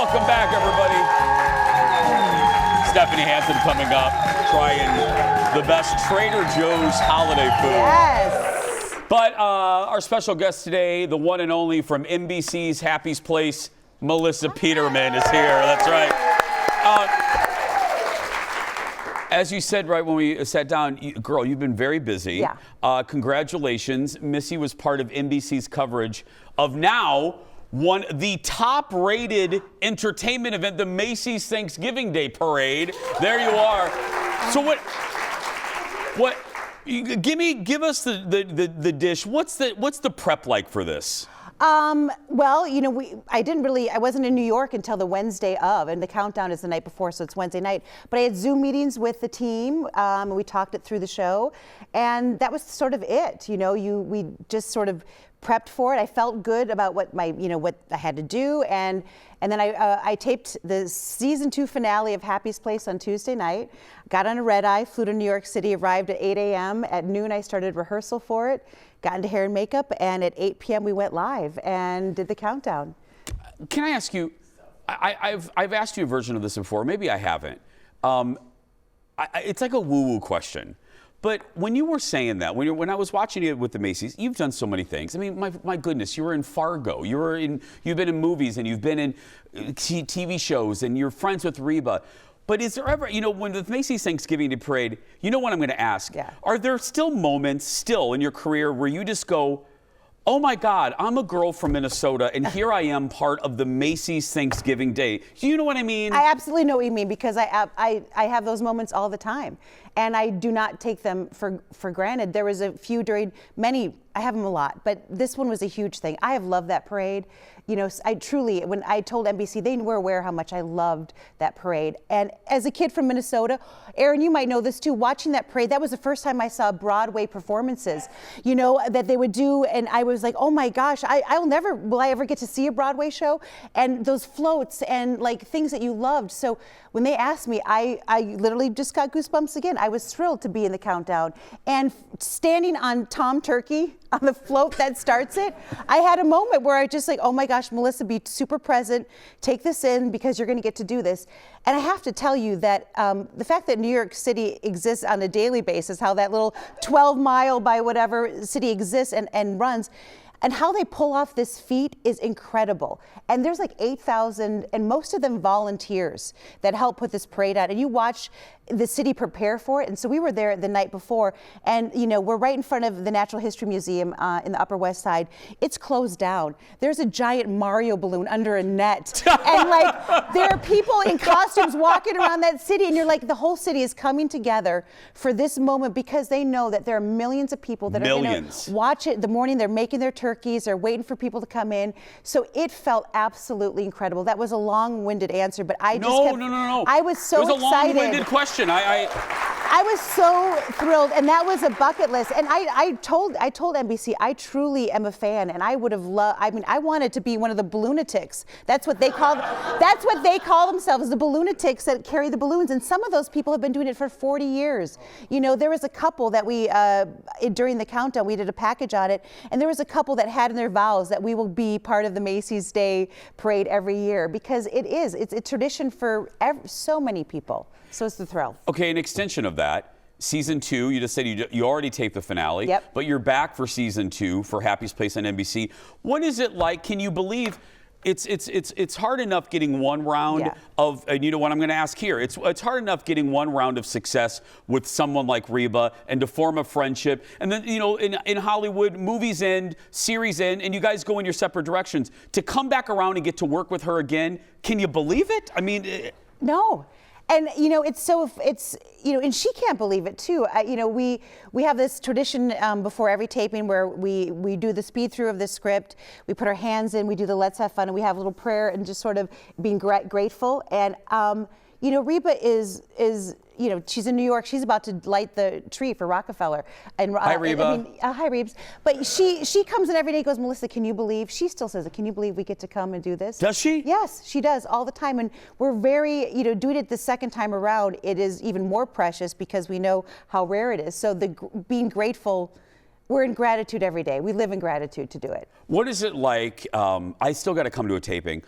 Welcome back, everybody. Stephanie Hansen coming up, trying the best Trader Joe's holiday food. Yes. But our special guest today, the one and only from NBC's Happy's Place, Melissa Peterman is here. That's right. As you said right when we sat down, girl, you've been very busy. Yeah. Congratulations. Missy was part of NBC's coverage of now the top-rated entertainment event, the Macy's Thanksgiving Day Parade. There you are. So what? Give us the dish. What's the prep like for this? Well, you know, I wasn't in New York until the Wednesday of, and the countdown is the night before, so it's Wednesday night. But I had Zoom meetings with the team, and we talked it through the show, and that was sort of it. You know, we just sort of prepped for it. I felt good about what I had to do, and then I taped the season 2 finale of Happy's Place on Tuesday night. Got on a red eye, flew to New York City, arrived at 8 a.m. At noon, I started rehearsal for it. Got into hair and makeup, and at 8 p.m. we went live and did the countdown. Can I ask you? I've asked you a version of this before. Maybe I haven't. It's like a woo-woo question. But when you were saying that, when I was watching you with the Macy's, you've done so many things. I mean, my goodness, you were in Fargo, you've been in movies, and you've been in TV shows, and you're friends with Reba. But is there ever, when the Macy's Thanksgiving Day Parade, you know what I'm going to ask? Yeah. Are there still moments in your career where you just go, oh my God, I'm a girl from Minnesota, and here I am part of the Macy's Thanksgiving Day. Do you know what I mean? I absolutely know what you mean, because I have those moments all the time, and I do not take them for granted. There was a few I have them a lot, but this one was a huge thing. I have loved that parade. I truly, when I told NBC, they were aware how much I loved that parade. And as a kid from Minnesota, Aaron, you might know this too, watching that parade, that was the first time I saw Broadway performances, that they would do. And I was like, oh my gosh, will I ever get to see a Broadway show? And those floats and like things that you loved. So when they asked me, I literally just got goosebumps again. I was thrilled to be in the countdown. And standing on Tom Turkey, on the float that starts it, I had a moment where I just like, oh my gosh, Melissa, be super present, take this in because you're going to get to do this. And I have to tell you that the fact that New York City exists on a daily basis, how that little 12-mile by whatever city exists and runs, and how they pull off this feat is incredible. And there's like 8,000, and most of them volunteers that help put this parade out. And you watch the city prepare for it. And so we were there the night before, and we're right in front of the Natural History Museum in the Upper West Side. It's closed down. There's a giant Mario balloon under a net. And like, there are people in costumes walking around that city, and you're like, the whole city is coming together for this moment because they know that there are millions of people that are going to watch it the morning. They're making their turkeys, they're waiting for people to come in. So it felt absolutely incredible. That was a long-winded answer, but I just kept. No. I was so excited. It was a long-winded question. I was so thrilled, and that was a bucket list. And I told NBC, I truly am a fan, and I would have loved. I mean, I wanted to be one of the balloonatics. That's what they call. That's what they call themselves, the balloonatics that carry the balloons. And some of those people have been doing it for 40 years. There was a couple that we during the countdown we did a package on it, and there was a couple that had in their vows that we will be part of the Macy's Day Parade every year because it's a tradition for so many people. So it's the thrill. Okay, an extension of that, season 2, you just said you already taped the finale, yep. But you're back for season 2 for Happy's Place on NBC. What is it like? Can you believe it's hard enough getting one round of, and you know what I'm going to ask here, it's hard enough getting one round of success with someone like Reba and to form a friendship, and then in Hollywood, movies end, series end, and you guys go in your separate directions. To come back around and get to work with her again, can you believe it? I mean, no. And and she can't believe it too. We have this tradition before every taping where we do the speed through of the script. We put our hands in, we do the let's have fun, and we have a little prayer and just sort of being grateful. And Reba is she's in New York. She's about to light the tree for Rockefeller. And hi, Reba. Hi, Rebs. But she comes in every day and goes, Melissa, can you believe? She still says it. Can you believe we get to come and do this? Does she? Yes, she does all the time. And we're very, doing it the second time around, it is even more precious because we know how rare it is. So being grateful, we're in gratitude every day. We live in gratitude to do it. What is it like? I still got to come to a taping.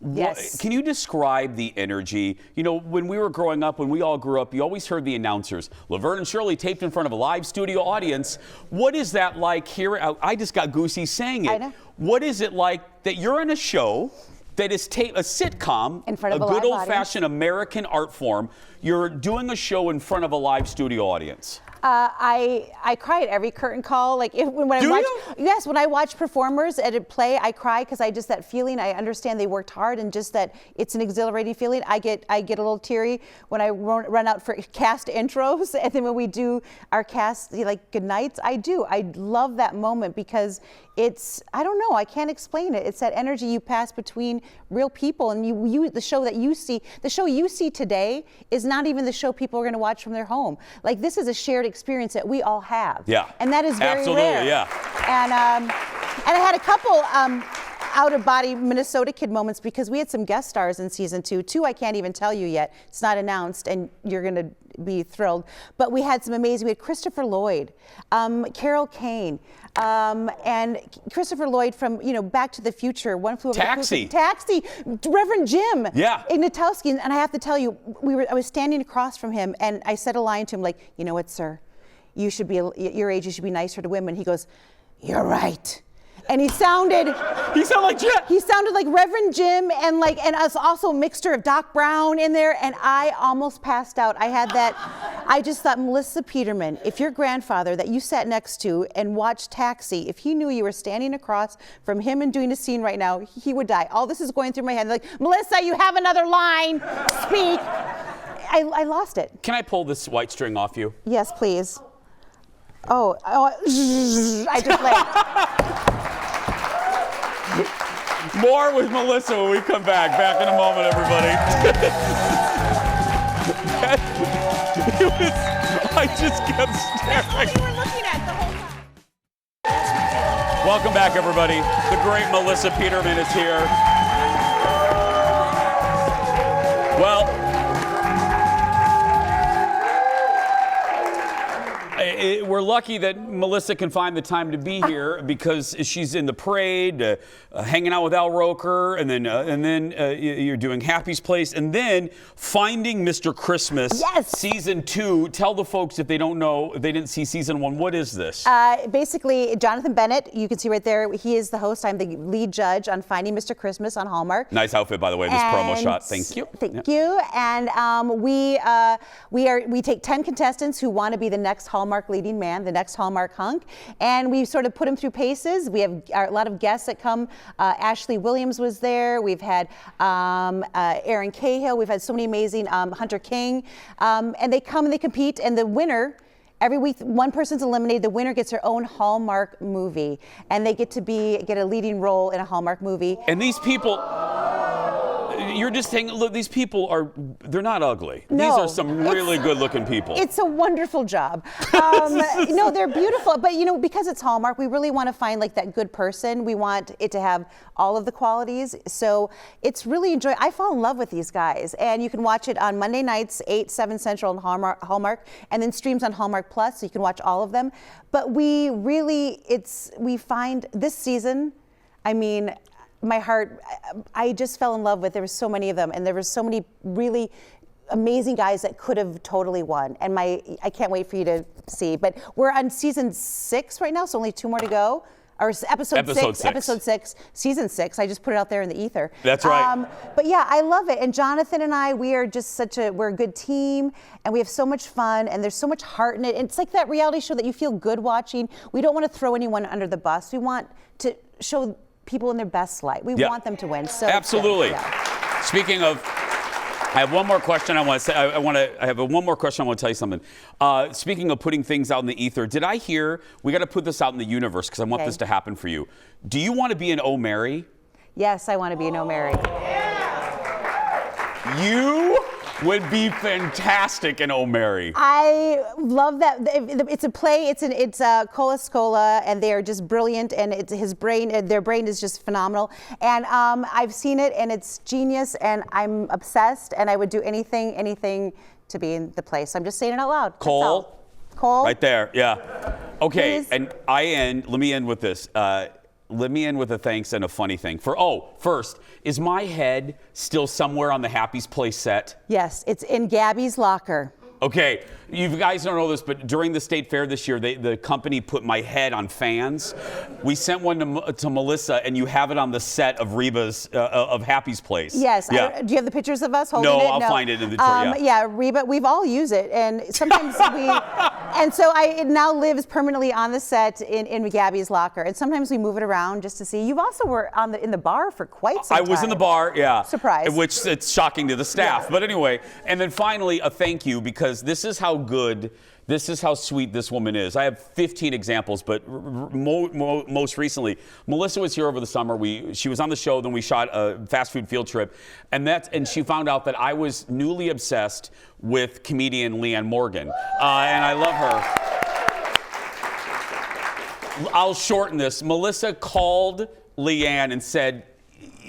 Yes. Can you describe the energy? You know, when we were growing up, when we all grew up, you always heard the announcers, Laverne and Shirley taped in front of a live studio audience. What is that like here? I just got goosey saying it. I know. What is it like that you're in a show that is a sitcom, in front of a a good live old-fashioned American art form? You're doing a show in front of a live studio audience. I cry at every curtain call. Like when I watch, yes, when I watch performers at a play, I cry because that feeling. I understand they worked hard, and just that it's an exhilarating feeling. I get a little teary when I run out for cast intros, and then when we do our cast like good nights. I love that moment because it's, I don't know, I can't explain it. It's that energy you pass between real people, and the show that you see, the show you see today is not even the show people are going to watch from their home. Like, this is a shared experience that we all have. Yeah. And that is very absolutely, rare. Yeah. And I had a couple out-of-body Minnesota Kid moments because we had some guest stars in season 2. 2 I can't even tell you yet. It's not announced, and you're going to be thrilled. But we had some amazing. We had Christopher Lloyd, Carol Kane, and Christopher Lloyd from Back to the Future. One Flew Over the Cuckoo's Taxi, Reverend Jim. Yeah. Ignatowski. And I have to tell you, I was standing across from him, and I said a line to him like, "You know what, sir? You should be at your age. You should be nicer to women." He goes, "You're right." And he sounded like Jim. He sounded like Reverend Jim, and also a mixture of Doc Brown in there, and I almost passed out. I just thought, Melissa Peterman, if your grandfather that you sat next to and watched Taxi, if he knew you were standing across from him and doing a scene right now, he would die. All this is going through my head, like, Melissa, you have another line, speak. I lost it. Can I pull this white string off you? Yes, please. Oh, I just laughed. More with Melissa when we come back. Back in a moment, everybody. I just kept staring. That's all you were looking at the whole time. Welcome back, everybody. The great Melissa Peterman is here. Well, we're lucky that Melissa can find the time to be here because she's in the parade, hanging out with Al Roker, and then you're doing Happy's Place, and then Finding Mr. Christmas. Yes. Season 2. Tell the folks if they don't know, if they didn't see season 1, what is this? Basically, Jonathan Bennett, you can see right there, he is the host. I'm the lead judge on Finding Mr. Christmas on Hallmark. Nice outfit, by the way, this promo shot. Thank you. Thank you. And we take 10 contestants who want to be the next Hallmark leading man, the next Hallmark hunk, and we sort of put them through paces. We have a lot of guests that come. Ashley Williams was there. We've had Aaron Cahill. We've had so many amazing Hunter King, and they come and they compete, and the winner. Every week, one person's eliminated. The winner gets their own Hallmark movie, and they get a leading role in a Hallmark movie. And these people, you're just saying, look, these people they're not ugly. No, these are some really good-looking people. It's a wonderful job. No, they're beautiful, but because it's Hallmark, we really want to find like that good person. We want it to have all of the qualities. So it's really enjoyable. I fall in love with these guys, and you can watch it on Monday nights, 8, 7 Central on Hallmark, and then streams on Hallmark Plus, so you can watch all of them. But we find this season, I mean, my heart, I just fell in love with. There were so many of them, and there were so many really amazing guys that could have totally won. And I can't wait for you to see. But we're on season 6 right now, so only 2 more to go. Or episode 6, season 6. I just put it out there in the ether. That's right. But yeah, I love it. And Jonathan and I, we are just we're a good team, and we have so much fun, and there's so much heart in it. And it's like that reality show that you feel good watching. We don't want to throw anyone under the bus. We want to show people in their best light. We want them to win. So absolutely. Yeah. Speaking of, I have one more question I want to say. I have one more question I want to tell you something. Speaking of putting things out in the ether, did I hear, we got to put this out in the universe because I want this to happen for you. Do you want to be an Oh Mary? Yes, I want to be an Oh Mary. You would be fantastic in Oh Mary. I love that. It's a play. It's Cola Scola, and they are just brilliant. And their brain is just phenomenal. And I've seen it, and it's genius. And I'm obsessed. And I would do anything to be in the place. So I'm just saying it out loud. Cole. Cole. Right there. Yeah. Okay. Please. And let me end with this. let me in with a thanks and a funny thing. First, is my head still somewhere on the Happy's Place set? Yes, it's in Gabby's locker. Okay, you guys don't know this, but during the state fair this year, the company put my head on fans. We sent one to Melissa, and you have it on the set of Reba's of Happy's Place. Yes. Yeah. Do you have the pictures of us holding it? No, I'll find it in the tour. Yeah, Reba, we've all used it, and sometimes and so it now lives permanently on the set in Gabby's locker, and sometimes we move it around just to see. You also were in the bar for quite some time. I was in the bar, yeah. Surprise. Which it's shocking to the staff, yeah. But anyway, and then finally a thank you, because this is how good, this is how sweet this woman is. I have 15 examples, but most recently, Melissa was here over the summer. She was on the show, then we shot a fast food field trip, and she found out that I was newly obsessed with comedian Leanne Morgan, and I love her. I'll shorten this. Melissa called Leanne and said,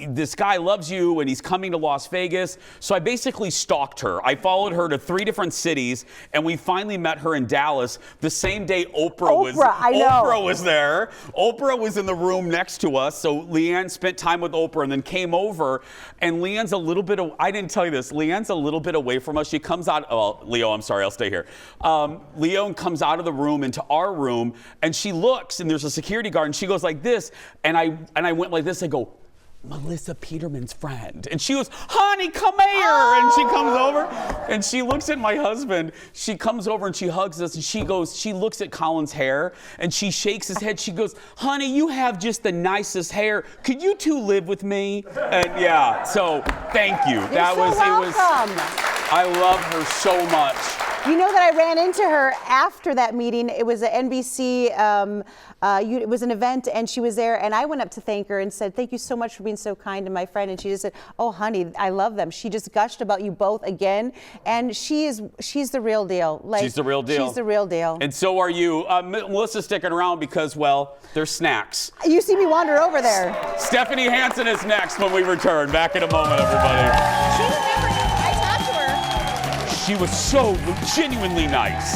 this guy loves you and he's coming to Las Vegas. So I basically stalked her. I followed her to 3 different cities, and we finally met her in Dallas the same day Oprah was there. Oprah was in the room next to us. So Leanne spent time with Oprah and then came over, and Leanne's a little bit, I didn't tell you this, Leanne's a little bit away from us. She comes out, Leo, I'm sorry, I'll stay here. Leo comes out of the room into our room, and she looks, and there's a security guard, and she goes like this, and I went like this. I go, Melissa Peterman's friend. And she goes, honey, come here. Oh. And she comes over and she looks at my husband. She comes over and she hugs us, and she looks at Colin's hair and she shakes his head. She goes, honey, you have just the nicest hair. Could you 2 live with me? And yeah, so thank you. I love her so much. You know that I ran into her after that meeting. It was an NBC, it was an event, and she was there, and I went up to thank her and said, thank you so much for being so kind to my friend. And she just said, oh, honey, I love them. She just gushed about you both again, and she's the real deal. She's the real deal. She's the real deal. And so are you. Melissa's sticking around because, well, there's snacks. You see me wander over there. Stephanie Hansen is next when we return. Back in a moment, everybody. She remembered. I talked to her. She was so genuinely nice.